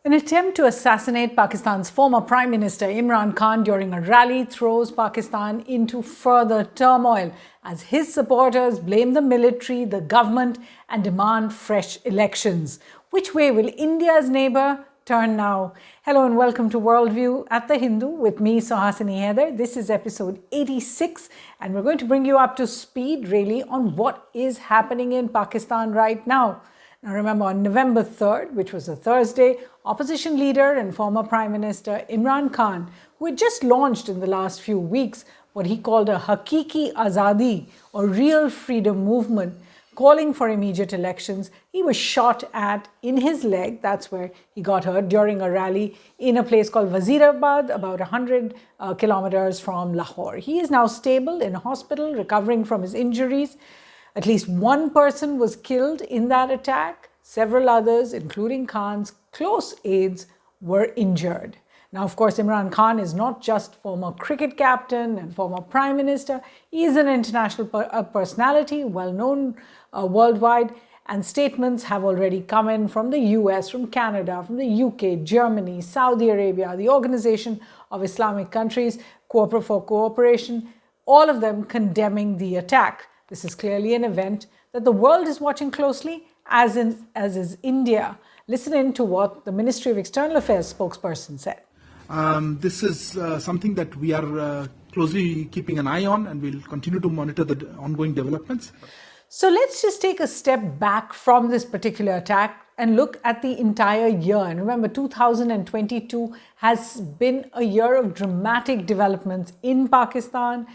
An attempt to assassinate Pakistan's former Prime Minister Imran Khan during a rally throws Pakistan into further turmoil as his supporters blame the military, the government, and demand fresh elections. Which way will India's neighbour turn now? Hello and welcome to Worldview at The Hindu with me, Suhasini Haidar. This is episode 86 and we're going to bring you up to speed really on what is happening in Pakistan right now. Now remember, on November 3rd, which was a Thursday, opposition leader and former Prime Minister Imran Khan, who had just launched in the last few weeks what he called a Haqeeqi Azadi, or real freedom movement, calling for immediate elections, he was shot at in his leg, that's where he got hurt, during a rally in a place called Wazirabad, about 100 kilometers from Lahore. He is now stable in hospital, recovering from his injuries. At least one person was killed in that attack. Several others, including Khan's close aides, were injured. Now, of course, Imran Khan is not just former cricket captain and former prime minister. He is an international personality, well known worldwide, and statements have already come in from the US, from Canada, from the UK, Germany, Saudi Arabia, the Organization of Islamic Countries, for Cooperation, all of them condemning the attack. This is clearly an event that the world is watching closely, as is India. Listen in to what the Ministry of External Affairs spokesperson said. This is something that we are closely keeping an eye on, and we'll continue to monitor the ongoing developments. So let's just take a step back from this particular attack and look at the entire year. And remember, 2022 has been a year of dramatic developments in Pakistan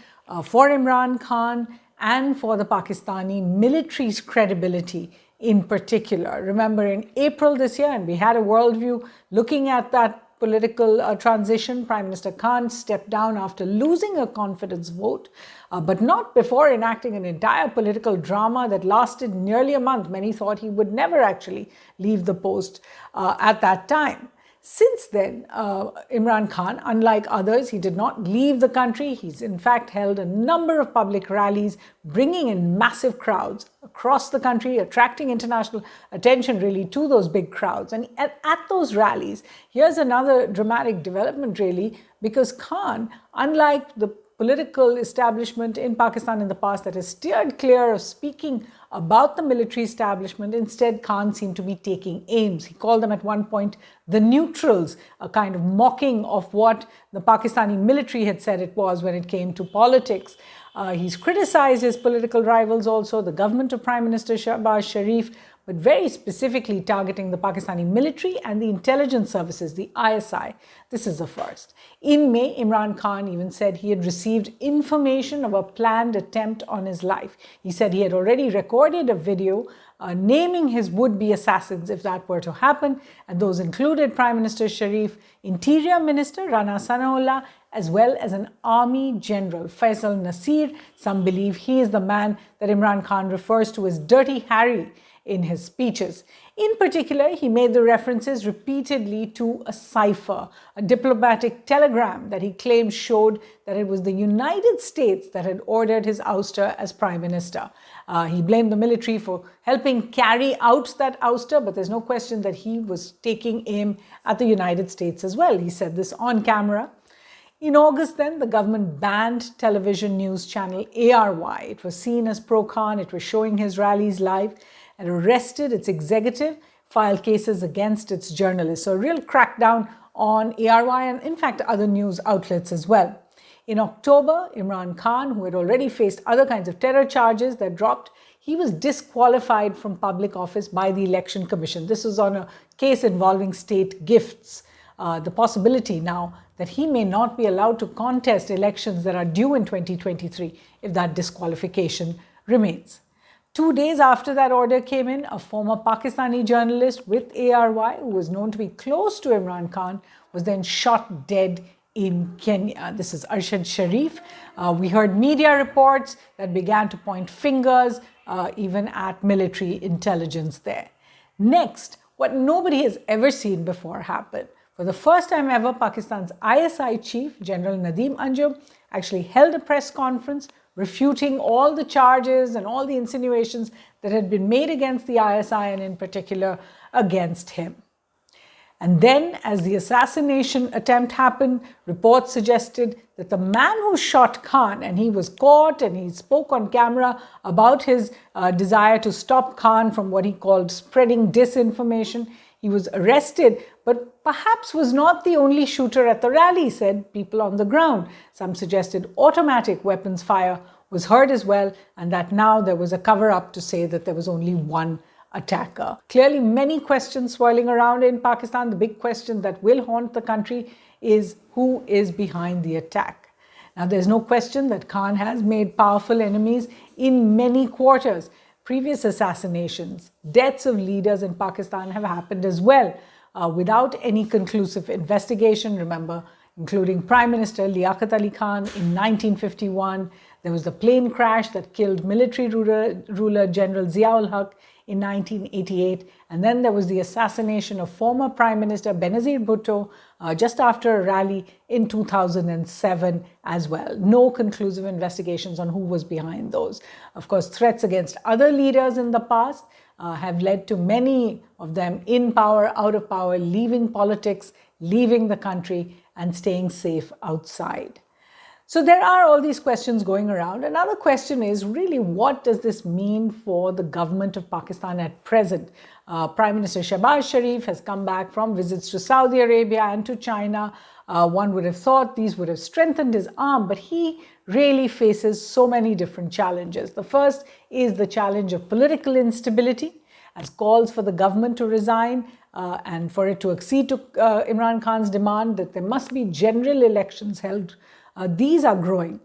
for Imran Khan and for the Pakistani military's credibility in particular. Remember, in April this year, and we had a worldview looking at that political transition, Prime Minister Khan stepped down after losing a confidence vote, but not before enacting an entire political drama that lasted nearly a month. Many thought he would never actually leave the post at that time. Since then, Imran Khan, unlike others, he did not leave the country. He's in fact held a number of public rallies, bringing in massive crowds across the country, attracting international attention really to those big crowds. And at those rallies, here's another dramatic development really, because Khan, unlike the political establishment in Pakistan in the past that has steered clear of speaking about the military establishment, instead Khan seemed to be taking aims. He called them at one point the neutrals, a kind of mocking of what the Pakistani military had said it was when it came to politics. He's criticized his political rivals also, the government of Prime Minister Shahbaz Sharif, but very specifically targeting the Pakistani military and the intelligence services, the ISI. This is the first. In May, Imran Khan even said he had received information of a planned attempt on his life. He said he had already recorded a video naming his would-be assassins if that were to happen, and those included Prime Minister Sharif, Interior Minister Rana Sanaullah, as well as an army general, Faisal Nasir. Some believe he is the man that Imran Khan refers to as Dirty Harry in his speeches. In particular, he made the references repeatedly to a cipher, a diplomatic telegram that he claimed showed that it was the United States that had ordered his ouster as prime minister. He blamed the military for helping carry out that ouster, but there's no question that he was taking aim at the United States as well. He said this on camera. In August then, the government banned television news channel ARY. It was seen as pro-Khan, it was showing his rallies live, and arrested its executive, filed cases against its journalists. So a real crackdown on ARY and in fact other news outlets as well. In October, Imran Khan, who had already faced other kinds of terror charges that dropped, he was disqualified from public office by the Election Commission. This was on a case involving state gifts. The possibility now that he may not be allowed to contest elections that are due in 2023 if that disqualification remains. 2 days after that order came in, a former Pakistani journalist with ARY, who was known to be close to Imran Khan, was then shot dead in Kenya. This is Arshad Sharif. We heard media reports that began to point fingers even at military intelligence there. Next, what nobody has ever seen before happened. For the first time ever, Pakistan's ISI chief, General Nadeem Anjum, actually held a press conference refuting all the charges and all the insinuations that had been made against the ISI and in particular against him. And then, as the assassination attempt happened, reports suggested that the man who shot Khan, and he was caught and he spoke on camera about his desire to stop Khan from what he called spreading disinformation. He was arrested, but perhaps was not the only shooter at the rally, said people on the ground. Some suggested automatic weapons fire was heard as well, and that now there was a cover-up to say that there was only one attacker. Clearly, many questions swirling around in Pakistan. The big question that will haunt the country is who is behind the attack. Now, there's no question that Khan has made powerful enemies in many quarters. Previous assassinations, deaths of leaders in Pakistan have happened as well without any conclusive investigation. Remember, including Prime Minister Liaquat Ali Khan in 1951. There was the plane crash that killed military ruler General Zia-ul Haq in 1988. And then there was the assassination of former Prime Minister Benazir Bhutto just after a rally in 2007 as well. No conclusive investigations on who was behind those. Of course, threats against other leaders in the past have led to many of them in power, out of power, leaving politics, leaving the country and staying safe outside. So there are all these questions going around. Another question is really, what does this mean for the government of Pakistan at present? Prime Minister Shehbaz Sharif has come back from visits to Saudi Arabia and to China. One would have thought these would have strengthened his arm, but he really faces so many different challenges. The first is the challenge of political instability, as calls for the government to resign and for it to accede to Imran Khan's demand that there must be general elections held. These are growing.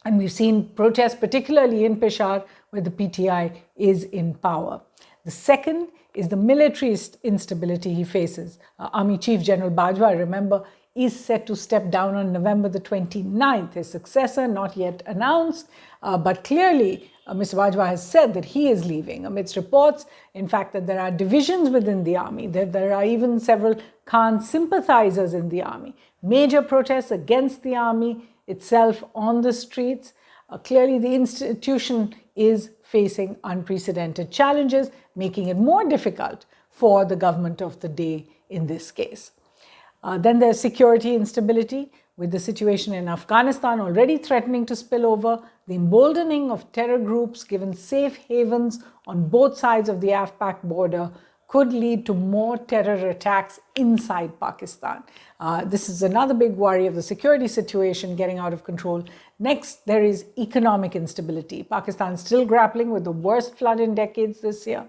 And we've seen protests, particularly in Peshawar, where the PTI is in power. The second is the military instability he faces. Army Chief General Bajwa, remember, is set to step down on November the 29th. His successor, not yet announced, but clearly Mr. Bajwa has said that he is leaving amidst reports, in fact, that there are divisions within the army, that there are even several Khan sympathizers in the army. Major protests against the army itself on the streets. Clearly, the institution is facing unprecedented challenges, making it more difficult for the government of the day in this case. Then there's security instability, with the situation in Afghanistan already threatening to spill over. The emboldening of terror groups given safe havens on both sides of the AfPak border could lead to more terror attacks inside Pakistan. This is another big worry of the security situation getting out of control. Next, there is economic instability. Pakistan is still grappling with the worst flood in decades this year.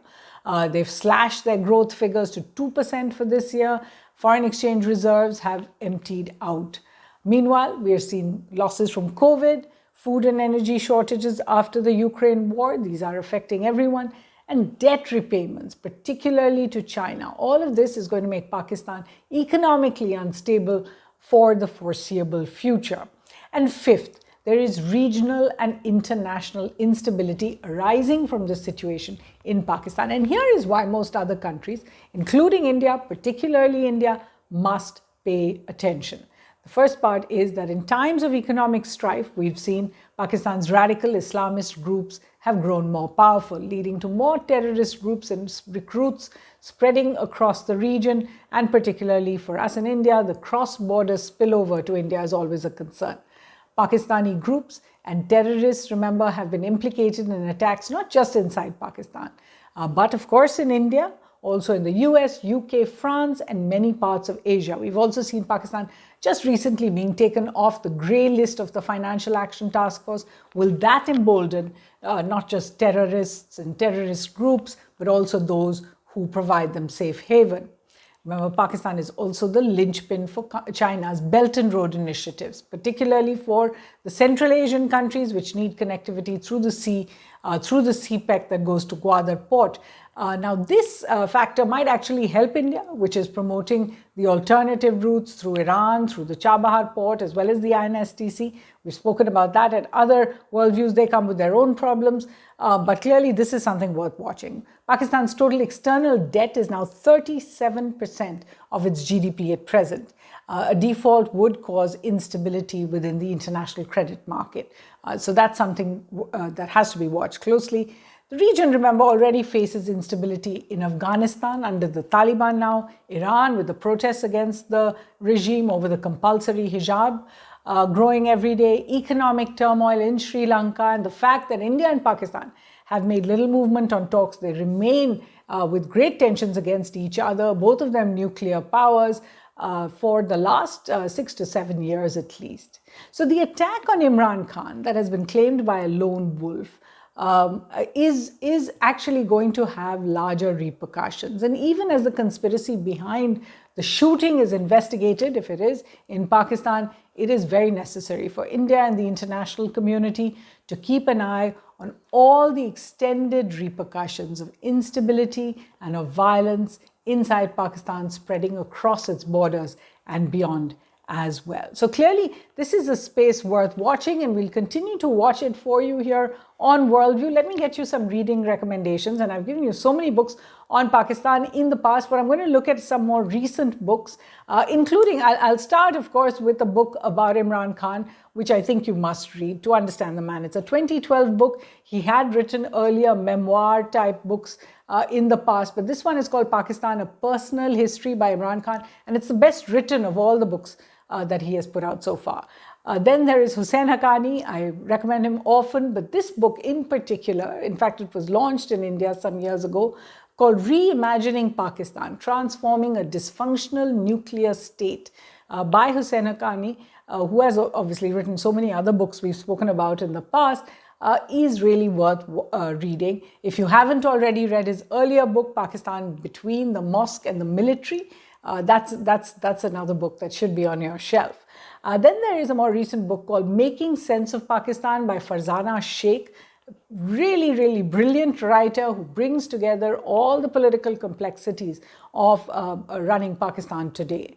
They've slashed their growth figures to 2% for this year. Foreign exchange reserves have emptied out. Meanwhile, we are seeing losses from COVID, food and energy shortages after the Ukraine war. These are affecting everyone. And debt repayments, particularly to China. All of this is going to make Pakistan economically unstable for the foreseeable future. And fifth, there is regional and international instability arising from this situation in Pakistan. And here is why most other countries, including India, particularly India, must pay attention. The first part is that in times of economic strife, we've seen Pakistan's radical Islamist groups have grown more powerful, leading to more terrorist groups and recruits spreading across the region. And particularly for us in India, the cross-border spillover to India is always a concern. Pakistani groups and terrorists, remember, have been implicated in attacks not just inside Pakistan, but of course in India, also in the US, UK, France, and many parts of Asia. We've also seen Pakistan just recently being taken off the grey list of the Financial Action Task Force. Will that embolden not just terrorists and terrorist groups, but also those who provide them safe haven? Remember, Pakistan is also the linchpin for China's Belt and Road initiatives, particularly for the Central Asian countries which need connectivity through the sea, through the CPEC that goes to Gwadar port. Now, this factor might actually help India, which is promoting the alternative routes through Iran, through the Chabahar port, as well as the INSTC. We've spoken about that at other worldviews. They come with their own problems, but clearly this is something worth watching. Pakistan's total external debt is now 37% of its GDP at present. A default would cause instability within the international credit market. So that's something that has to be watched closely. The region, remember, already faces instability in Afghanistan under the Taliban now, Iran with the protests against the regime over the compulsory hijab growing every day, economic turmoil in Sri Lanka, and the fact that India and Pakistan have made little movement on talks. They remain with great tensions against each other, both of them nuclear powers, for the last 6 to 7 years at least. So the attack on Imran Khan that has been claimed by a lone wolf is actually going to have larger repercussions. And even as the conspiracy behind the shooting is investigated, if it is, in Pakistan, it is very necessary for India and the international community to keep an eye on all the extended repercussions of instability and of violence inside Pakistan, spreading across its borders and beyond as well. So clearly, this is a space worth watching, and we'll continue to watch it for you here on Worldview. Let me get you some reading recommendations, and I've given you so many books on Pakistan in the past, but I'm going to look at some more recent books, including, I'll start, of course, with a book about Imran Khan, which I think you must read to understand the man. It's a 2012 book. He had written earlier memoir-type books in the past, but this one is called Pakistan, A Personal History by Imran Khan, and it's the best written of all the books that he has put out so far. Then there is Hussain Haqqani. I recommend him often, but this book in particular, in fact, it was launched in India some years ago, called Reimagining Pakistan, Transforming a Dysfunctional Nuclear State by Hussain Haqqani, who has obviously written so many other books we've spoken about in the past, is really worth reading. If you haven't already read his earlier book, Pakistan Between the Mosque and the Military, that's another book that should be on your shelf. Then there is a more recent book called Making Sense of Pakistan by Farzana Sheikh. Really, really brilliant writer who brings together all the political complexities of running Pakistan today.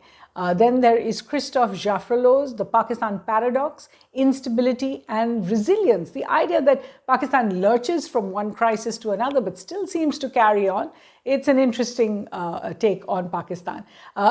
Then there is Christophe Jaffrelot's The Pakistan Paradox, Instability and Resilience. The idea that Pakistan lurches from one crisis to another but still seems to carry on. It's an interesting take on Pakistan.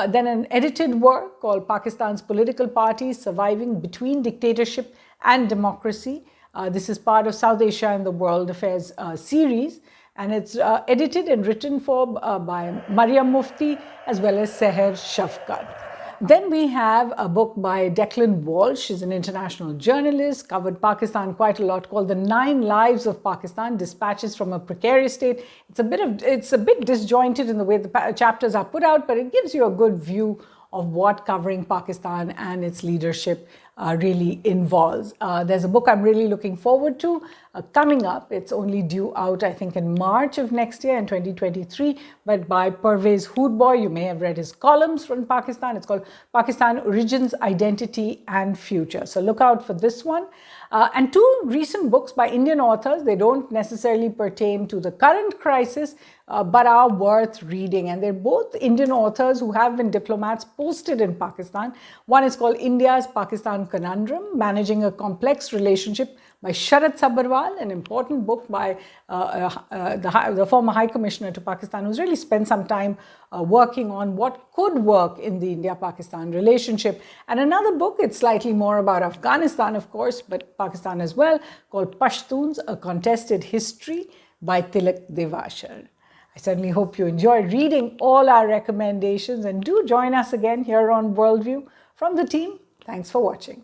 Then an edited work called Pakistan's Political Parties Surviving Between Dictatorship and Democracy. This is part of South Asia and the World Affairs series, and it's edited and written for by Maryam Mufti as well as Seher Shafkat. Then we have a book by Declan Walsh. He's an international journalist, covered Pakistan quite a lot, called The 9 Lives of Pakistan, Dispatches from a Precarious State. It's a bit disjointed in the way the chapters are put out, but it gives you a good view of what covering Pakistan and its leadership really involves. There's a book I'm really looking forward to coming up. It's only due out, I think, in March of next year in 2023, but by Pervez Hoodboy. You may have read his columns from Pakistan. It's called Pakistan Origins, Identity and Future. So look out for this one. And 2 recent books by Indian authors. They don't necessarily pertain to the current crisis, but are worth reading. And they're both Indian authors who have been diplomats posted in Pakistan. One is called India's Pakistan Conundrum, Managing a Complex Relationship by Sharad Sabharwal, an important book by the former High Commissioner to Pakistan, who's really spent some time working on what could work in the India-Pakistan relationship. And another book, it's slightly more about Afghanistan, of course, but Pakistan as well, called Pashtuns, A Contested History by Tilak Devashar. I certainly hope you enjoyed reading all our recommendations, and do join us again here on Worldview. From the team, thanks for watching.